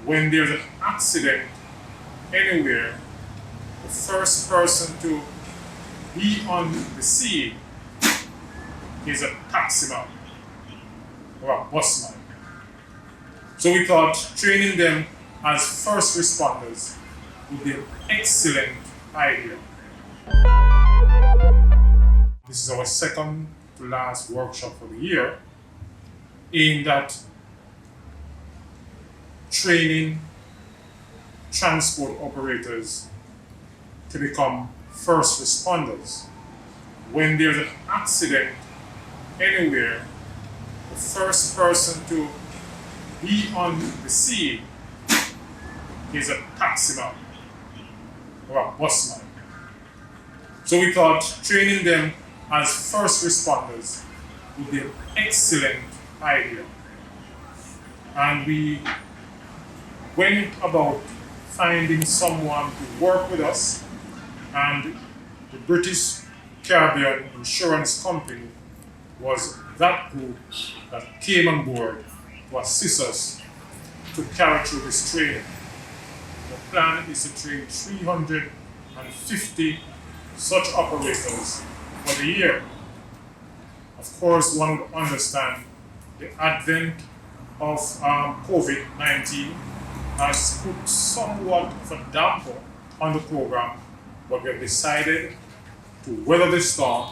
when there's an accident anywhere, the first person to be on the scene is a taximan or a busman. So we thought training them as first responders would be an excellent idea. This is our second to last workshop for the year, aimed at training transport operators to become first responders. When there's an accident anywhere, the first person to be on the scene is a taximan or a busman. So we thought training them as first responders would be an excellent idea. And we went about finding someone to work with us, and the British Caribbean Insurance Company was that group that came on board to assist us to carry through this training. The plan is to train 350 such operators for the year. Of course, one would understand the advent of COVID-19 has put somewhat of a damper on the program, but we have decided to weather the storm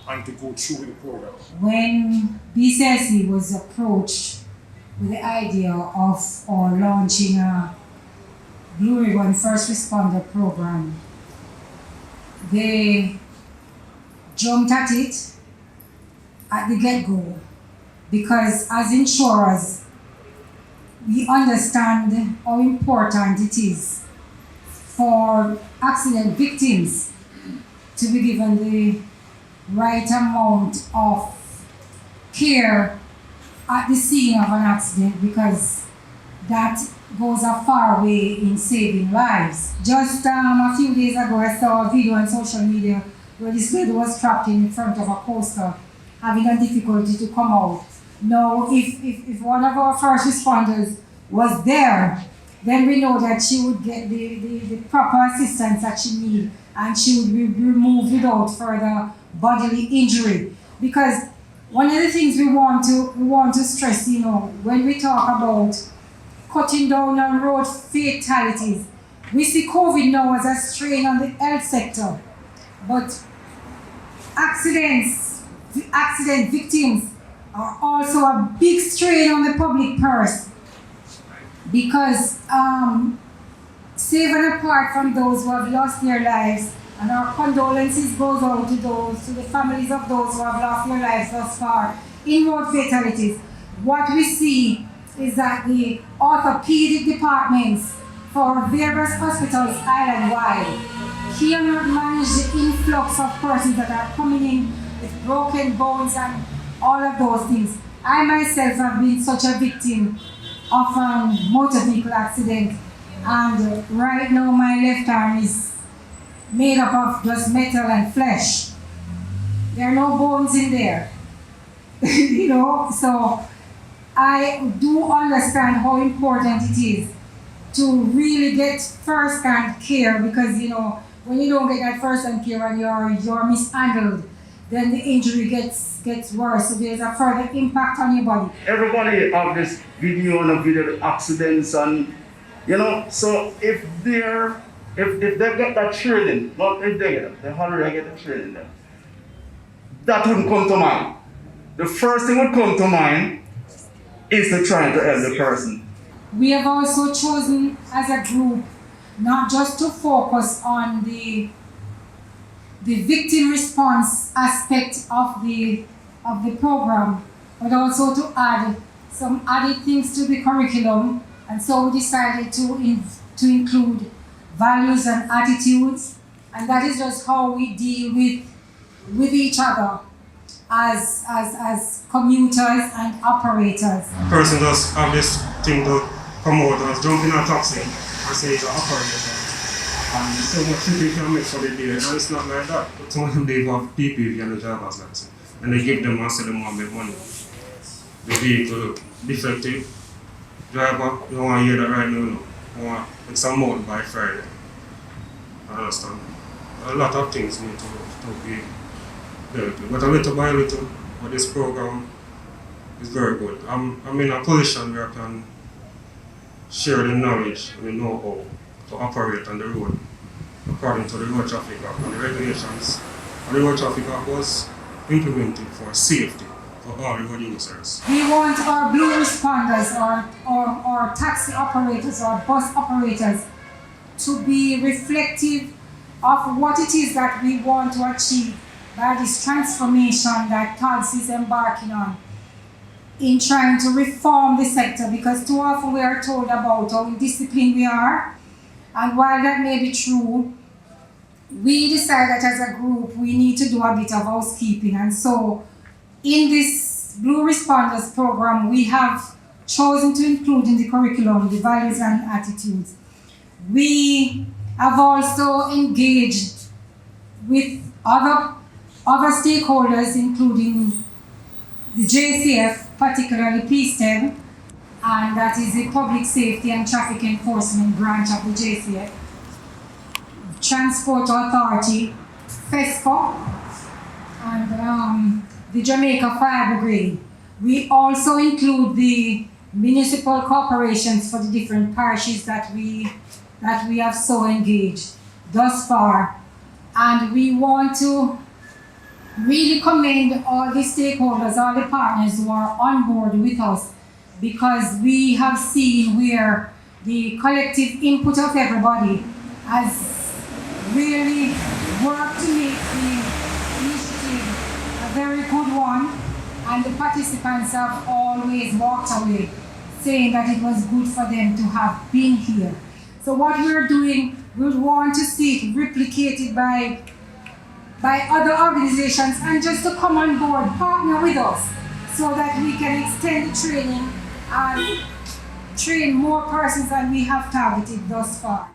and to go through with the program. When BCIC was approached with the idea of launching a Blue Ribbon First Responder program, they jumped at it at the get-go, because as insurers, we understand how important it is for accident victims to be given the right amount of care at the scene of an accident, because that goes a far way in saving lives. Just a few days ago, I saw a video on social media where this lady was trapped in front of a coaster, having a difficulty to come out. Now, if one of our first responders was there, then we know that she would get the proper assistance that she needs, and she would be removed without further bodily injury. Because one of the things we want to stress, when we talk about cutting down on road fatalities, we see COVID now as a strain on the health sector, but accident victims are also a big strain on the public purse, because saving apart from those who have lost their lives, and our condolences goes out to the families of those who have lost their lives thus far in road fatalities. What we see is that the orthopedic departments for various hospitals island-wide cannot manage the influx of persons that are coming in with broken bones and all of those things. I myself have been such a victim of a motor vehicle accident, and right now my left arm is made up of just metal and flesh. There are no bones in there. So I do understand how important it is to really get first-hand care, because when you don't get that first-hand care and you're mishandled, then the injury gets worse. So there's a further impact on your body. Everybody have this video and a video accidents, and so if they get that training, not if they get it, they already get the training then, that wouldn't come to mind. The first thing would come to mind is to try to help the person. We have also chosen as a group not just to focus on the victim response aspect of the program, but also to add some added things to the curriculum. And so we decided to include values and attitudes, and that is just how we deal with each other as commuters and operators. Person does have this thing to come out and jump in a taxi and say it's an operator. And so much people can make for the day, and it's not like that. But some of them, they have PPV and the driver's license, and they give them and say they want to make money. The vehicle defective, driver, you don't want to hear that right now, no. You want it's a month by Friday. I understand. A lot of things need to be dealt with. But a little by little, but this program is very good. I'm in a position where I can share the knowledge and the know-how to operate on the road according to the Road Traffic Act and the regulations. And the Road Traffic Act was implemented for safety for all the road users. We want our blue responders or taxi operators or bus operators to be reflective of what it is that we want to achieve by this transformation that TODSS is embarking on in trying to reform the sector, because too often we are told about how indisciplined we are, and while that may be true, we decided that as a group we need to do a bit of housekeeping. And so in this Blue Responders program we have chosen to include in the curriculum the values and attitudes. We have also engaged with other stakeholders, including the JCF, particularly PSTEB, and that is the Public Safety and Traffic Enforcement branch of the JCF, Transport Authority, FESCO, and the Jamaica Fire Brigade. We also include the municipal corporations for the different parishes that we have so engaged thus far. And we want to really commend all the stakeholders, all the partners who are on board with us, because we have seen where the collective input of everybody has really worked to make the initiative a very good one, and the participants have always walked away saying that it was good for them to have been here. So what we're doing, we want to see it replicated by other organizations, and just to come on board, partner with us, so that we can extend the training and train more persons than we have targeted thus far.